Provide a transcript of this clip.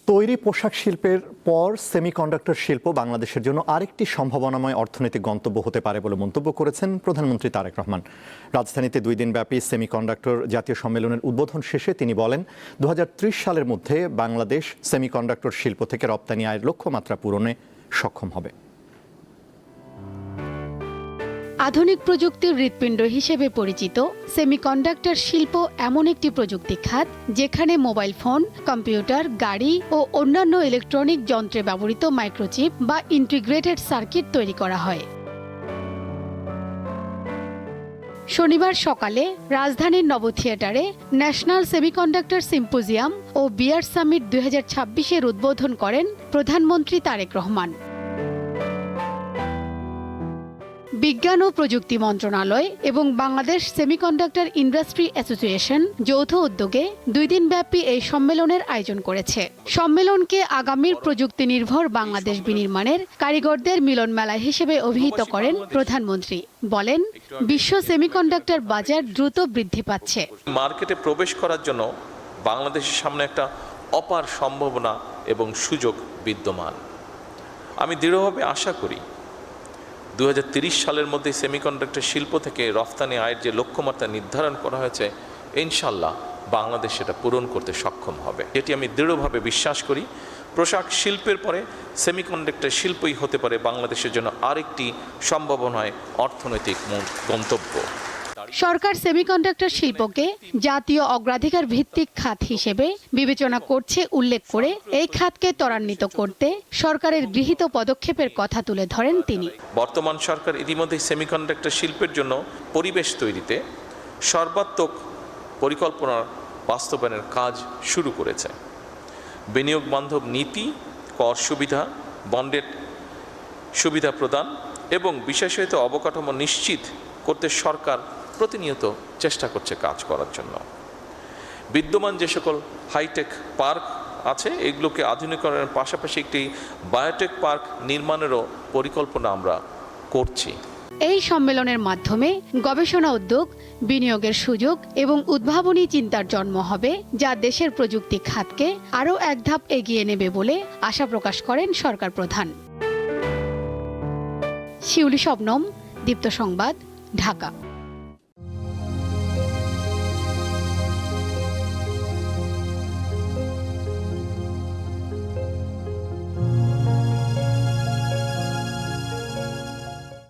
তৈরি পোশাক শিল্পের পর সেমিকন্ডাক্টর শিল্প বাংলাদেশের জন্য আরেকটি সম্ভাবনাময় অর্থনৈতিক গন্তব্য হতে পারে বলে মন্তব্য করেছেন প্রধানমন্ত্রী তারেক রহমান। রাজধানীতে 2 দিনব্যাপী সেমিকন্ডাক্টর জাতীয় সম্মেলনের উদ্বোধন শেষে তিনি বলেন, 2030 সালের মধ্যে বাংলাদেশ সেমিকন্ডাক্টর শিল্প থেকে রপ্তানি আয়ের লক্ষ্যমাত্রা পূরণে সক্ষম হবে। আধুনিক প্রযুক্তির হৃৎপিণ্ড হিসেবে পরিচিত সেমিকন্ডাক্টর শিল্প এমন একটি প্রযুক্তি খাত যেখানে মোবাইল ফোন, কম্পিউটার, গাড়ি ও অন্যান্য ইলেকট্রনিক যন্ত্রে ব্যবহৃত মাইক্রোচিপ বা ইন্টিগ্রেটেড সার্কিট তৈরি করা হয়। শনিবার সকালে রাজধানীর নব থিয়েটারে ন্যাশনাল সেমিকন্ডাক্টর সিম্পোজিয়াম ও বিয়ার সামিট 2026-এর উদ্বোধন করেন প্রধানমন্ত্রী তারেক রহমান। বিজ্ঞান ও প্রযুক্তি মন্ত্রণালয় এবং বাংলাদেশ সেমিকন্ডাক্টর ইন্ডাস্ট্রি অ্যাসোসিয়েশন যৌথ উদ্যোগে 2 দিনব্যাপী এই সম্মেলনের আয়োজন করেছে। সম্মেলনকে আগামীর প্রযুক্তি নির্ভর বাংলাদেশ বিনির্মাণের কারিগরদের মিলন মেলা হিসেবে অভিহিত করেন প্রধানমন্ত্রী। বলেন, বিশ্ব সেমিকন্ডাক্টর বাজার দ্রুত বৃদ্ধি পাচ্ছে। মার্কেটে প্রবেশ করার জন্য বাংলাদেশের সামনে একটা অপার সম্ভাবনা এবং সুযোগ বিদ্যমান। আমি দৃঢ়ভাবে আশা করি 2030 সালের মধ্যে সেমিকন্ডাক্টর শিল্প থেকে রফতানি আয়ের যে লক্ষ্যমাত্রা নির্ধারণ করা হয়েছে, ইনশাল্লাহ বাংলাদেশ সেটা পূরণ করতে সক্ষম হবে, যেটি আমি দৃঢ়ভাবে বিশ্বাস করি। পোশাক শিল্পের পরে সেমিকন্ডাক্টর শিল্পই হতে পারে বাংলাদেশের জন্য আরেকটি সম্ভাবনায় অর্থনৈতিক গন্তব্য। সরকার সেমিকন্ডাক্টর শিল্পকে জাতীয় অগ্রাধিকার ভিত্তিক খাত হিসেবে বিবেচনা করছে উল্লেখ করে এই খাতকে ত্বরান্বিত করতে সরকারের গৃহীত পদক্ষেপের কথা তুলে ধরেন তিনি। বর্তমান সরকার ইতিমধ্যে সেমিকন্ডাক্টর শিল্পের জন্য পরিবেশ তৈরিতে সর্বাত্মক পরিকল্পনার বাস্তবায়নের কাজ শুরু করেছে। বিনিয়োগ বান্ধব নীতি, কর সুবিধা, বন্ডের সুবিধা প্রদান এবং বিশেষায়িত অবকাঠামো নিশ্চিত করতে সরকার প্রতিনিয়ত চেষ্টা করছে কাজ করার জন্য। বিদ্যমান যে সকল হাইটেক পার্ক আছে, এগুলোকে আধুনিকরণের পাশাপাশি একটি বায়োটেক পার্ক নির্মাণেরও পরিকল্পনা আমরা করছি। এই সম্মেলনের মাধ্যমে গবেষণা উদ্যোগ, বিনিয়োগের সুযোগ এবং উদ্ভাবনী চিন্তার জন্ম হবে, যা দেশের প্রযুক্তি খাতকে আরও এক ধাপ এগিয়ে নেবে বলে আশা প্রকাশ করেন সরকার প্রধান। শিউলি শবনম, দীপ্ত সংবাদ, ঢাকা।